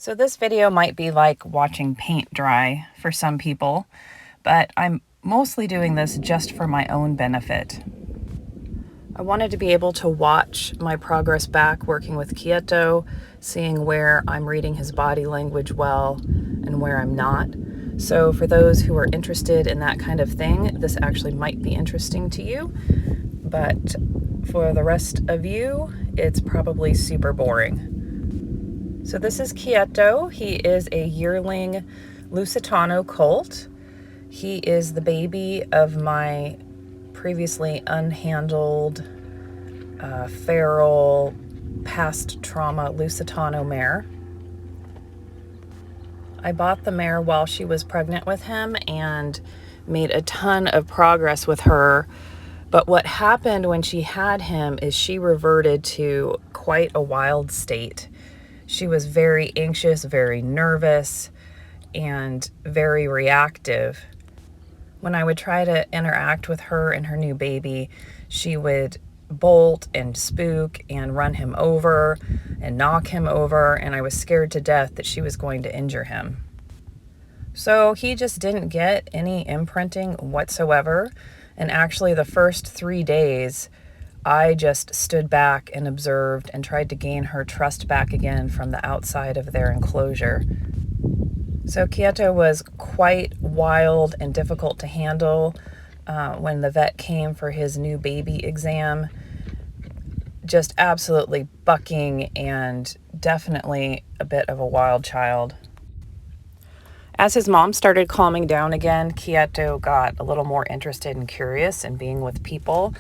So this video might be like watching paint dry for some people, but I'm mostly doing this just for my own benefit. I wanted to be able to watch my progress back working with Kieto, seeing where I'm reading his body language well and where I'm not. So for those who are interested in that kind of thing, this actually might be interesting to you, but for the rest of you, it's probably super boring. So this is Kieto. He is a yearling Lusitano colt. He is the baby of my previously unhandled, feral, past trauma Lusitano mare. I bought the mare while she was pregnant with him and made a ton of progress with her. But what happened when she had him is she reverted to quite a wild state. She was very anxious, very nervous, and very reactive. When I would try to interact with her and her new baby, she would bolt and spook and run him over and knock him over, and I was scared to death that she was going to injure him. So he just didn't get any imprinting whatsoever, and actually the first 3 days, I just stood back and observed and tried to gain her trust back again from the outside of their enclosure. So Kieto was quite wild and difficult to handle when the vet came for his new baby exam. Just absolutely bucking and definitely a bit of a wild child. As his mom started calming down again, Kieto got a little more interested and curious in being with people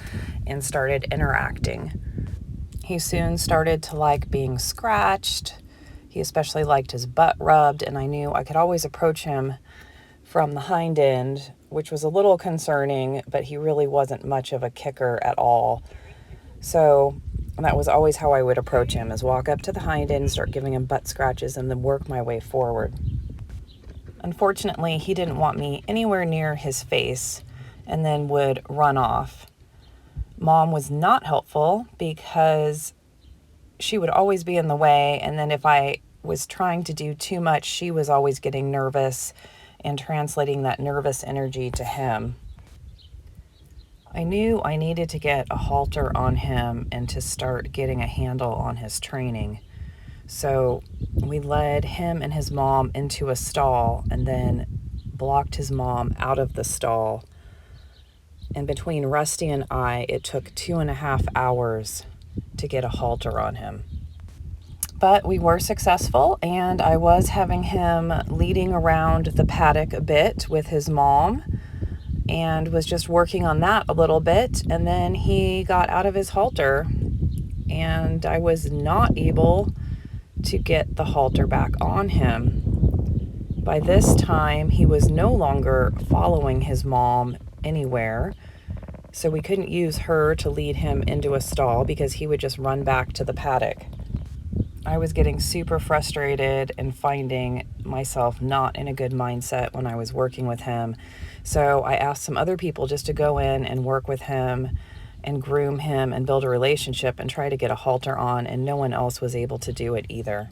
and started interacting. He soon started to like being scratched. He especially liked his butt rubbed, and I knew I could always approach him from the hind end, which was a little concerning, but he really wasn't much of a kicker at all. So that was always how I would approach him, is walk up to the hind end, start giving him butt scratches, and then work my way forward. Unfortunately, he didn't want me anywhere near his face and then would run off. Mom was not helpful because she would always be in the way, and then if I was trying to do too much, she was always getting nervous and translating that nervous energy to him. I knew I needed to get a halter on him and to start getting a handle on his training. So we led him and his mom into a stall and then blocked his mom out of the stall. And between Rusty and I, it took 2.5 hours to get a halter on him. But we were successful, and I was having him leading around the paddock a bit with his mom and was just working on that a little bit. And then he got out of his halter, and I was not able to get the halter back on him. By this time, he was no longer following his mom anywhere, so we couldn't use her to lead him into a stall because he would just run back to the paddock. I was getting super frustrated and finding myself not in a good mindset when I was working with him. So I asked some other people just to go in and work with him and groom him and build a relationship and try to get a halter on, and no one else was able to do it either.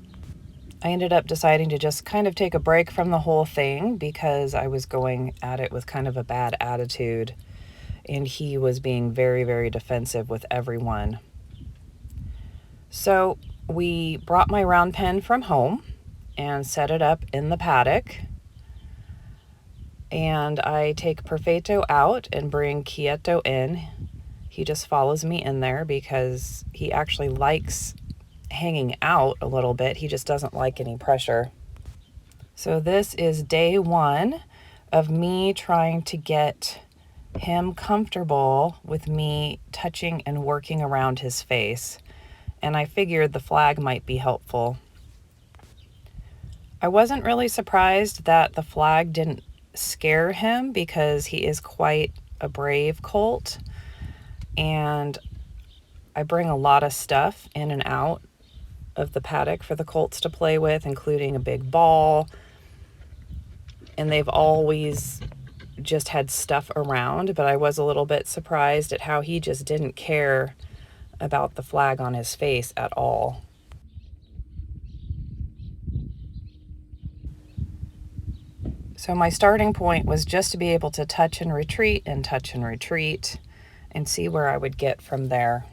I ended up deciding to just kind of take a break from the whole thing because I was going at it with kind of a bad attitude, and he was being very, very defensive with everyone. So we brought my round pen from home and set it up in the paddock, and I take Perfetto out and bring Kieto in. He just follows me in there because he actually likes hanging out a little bit. He just doesn't like any pressure. So this is day 1 of me trying to get him comfortable with me touching and working around his face. And I figured the flag might be helpful. I wasn't really surprised that the flag didn't scare him because he is quite a brave colt. And I bring a lot of stuff in and out of the paddock for the colts to play with, including a big ball. And they've always just had stuff around, but I was a little bit surprised at how he just didn't care about the flag on his face at all. So my starting point was just to be able to touch and retreat and see where I would get from there.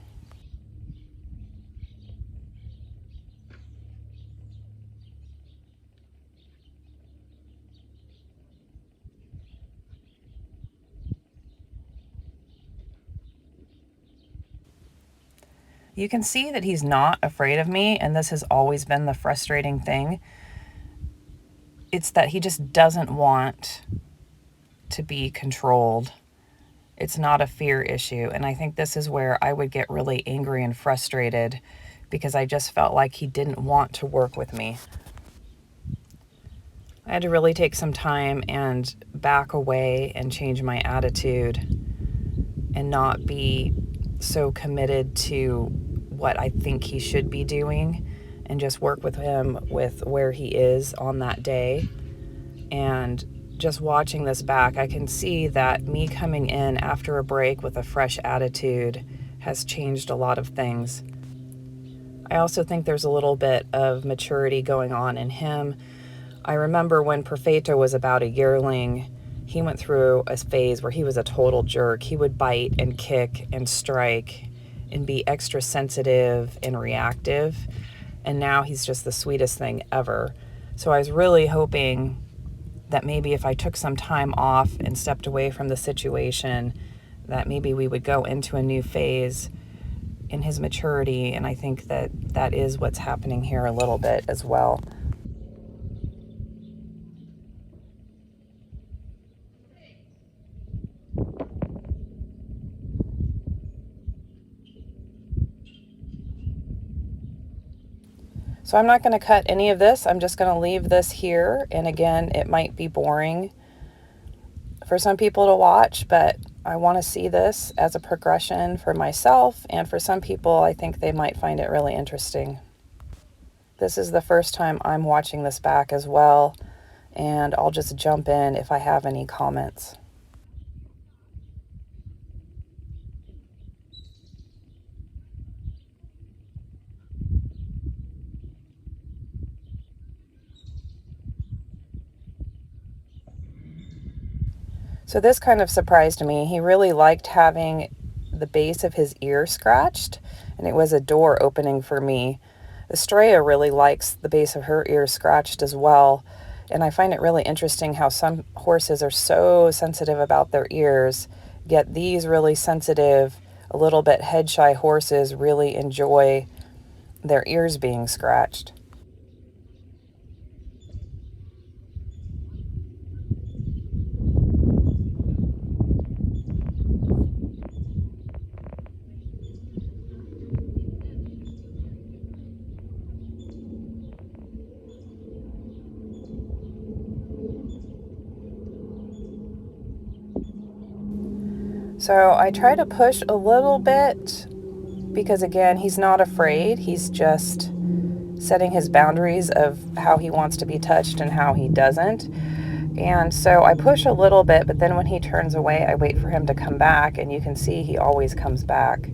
You can see that he's not afraid of me, and this has always been the frustrating thing. It's that he just doesn't want to be controlled. It's not a fear issue, and I think this is where I would get really angry and frustrated because I just felt like he didn't want to work with me. I had to really take some time and back away and change my attitude and not be so committed to what I think he should be doing, and just work with him with where he is on that day. And just watching this back, I can see that me coming in after a break with a fresh attitude has changed a lot of things. I also think there's a little bit of maturity going on in him. I remember when Perfeito was about a yearling, he went through a phase where he was a total jerk. He would bite and kick and strike and be extra sensitive and reactive. And now he's just the sweetest thing ever. So I was really hoping that maybe if I took some time off and stepped away from the situation, that maybe we would go into a new phase in his maturity. And I think that that is what's happening here a little bit as well. So I'm not going to cut any of this. I'm just going to leave this here. And again, it might be boring for some people to watch, but I want to see this as a progression for myself. And for some people, I think they might find it really interesting. This is the first time I'm watching this back as well, and I'll just jump in if I have any comments. So this kind of surprised me. He really liked having the base of his ear scratched, and it was a door opening for me. Estrella really likes the base of her ear scratched as well, and I find it really interesting how some horses are so sensitive about their ears, yet these really sensitive, a little bit head shy horses really enjoy their ears being scratched. So I try to push a little bit because, again, he's not afraid. He's just setting his boundaries of how he wants to be touched and how he doesn't. And so I push a little bit, but then when he turns away, I wait for him to come back, and you can see he always comes back.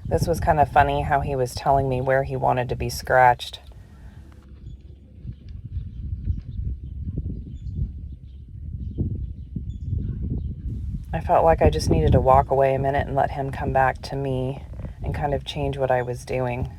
This was kind of funny how he was telling me where he wanted to be scratched. I felt like I just needed to walk away a minute and let him come back to me and kind of change what I was doing.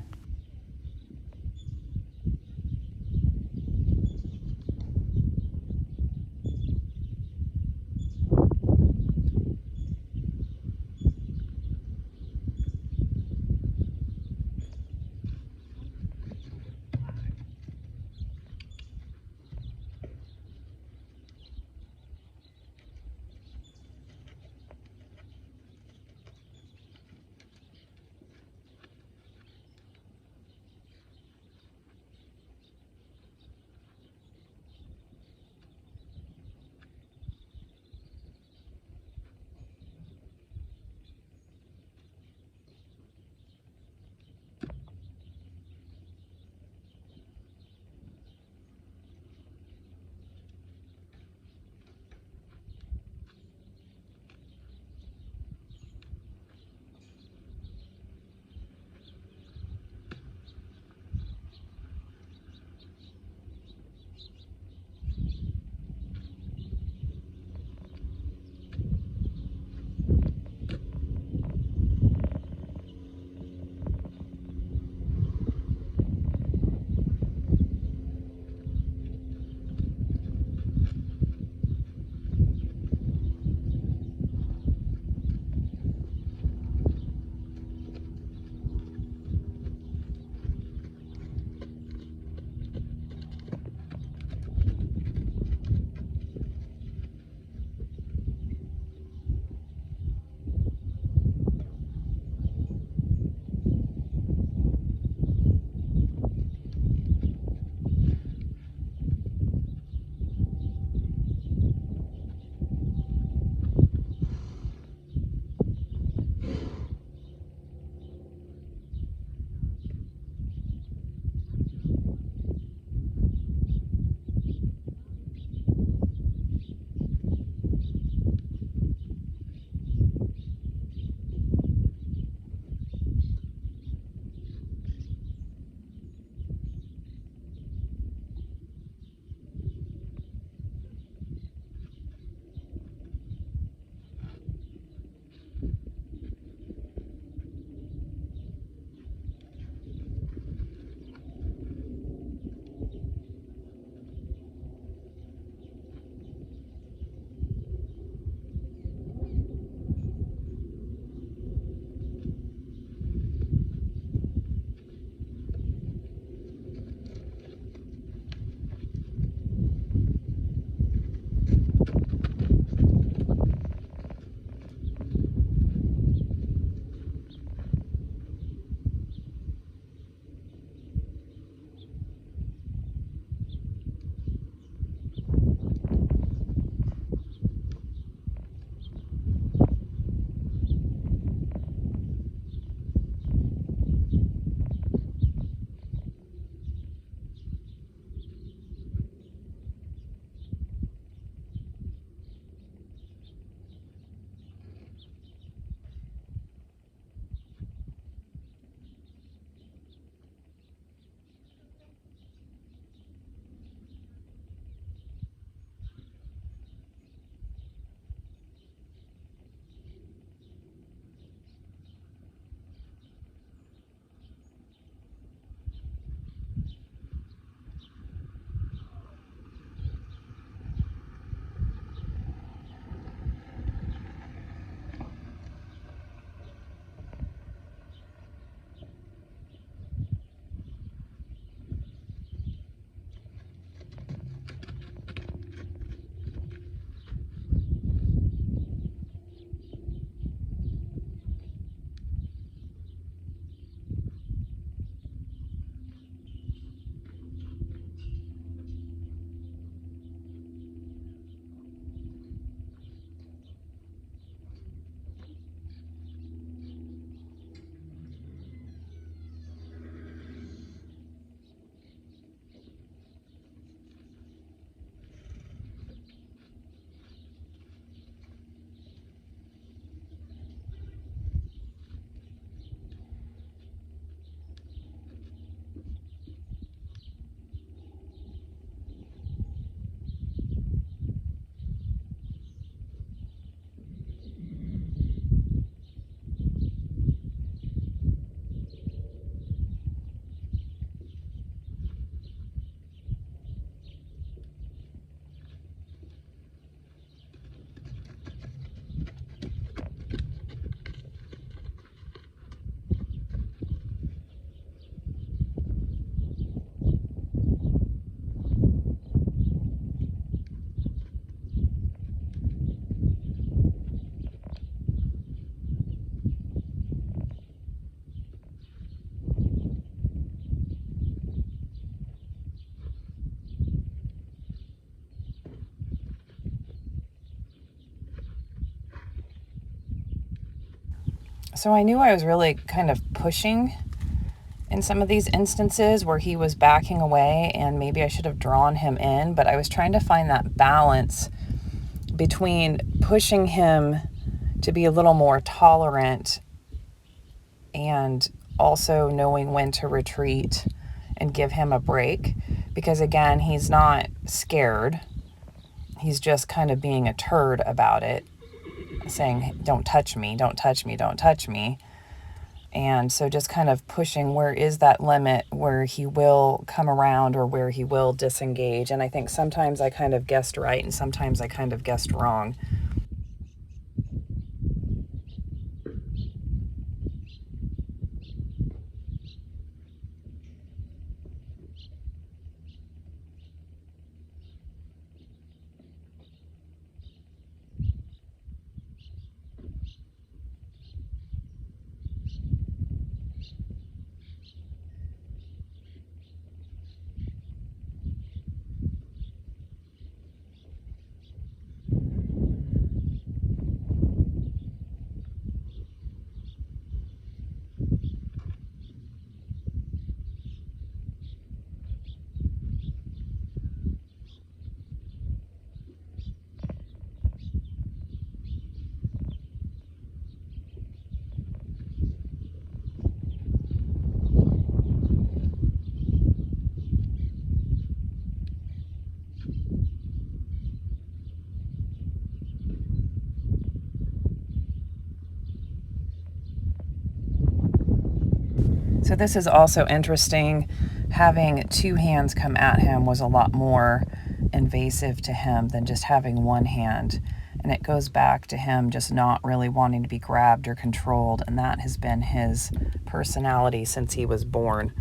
So I knew I was really kind of pushing in some of these instances where he was backing away, and maybe I should have drawn him in, but I was trying to find that balance between pushing him to be a little more tolerant and also knowing when to retreat and give him a break. Because again, he's not scared. He's just kind of being a turd about it, saying, don't touch me, don't touch me, don't touch me. And so just kind of pushing where is that limit where he will come around or where he will disengage. And I think sometimes I kind of guessed right and sometimes I kind of guessed wrong. So this is also interesting. Having two hands come at him was a lot more invasive to him than just having one hand. And it goes back to him just not really wanting to be grabbed or controlled. And that has been his personality since he was born.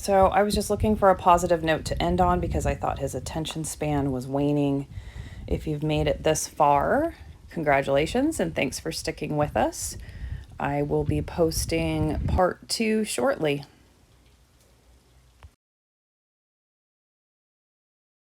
So I was just looking for a positive note to end on because I thought his attention span was waning. If you've made it this far, congratulations and thanks for sticking with us. I will be posting part 2 shortly.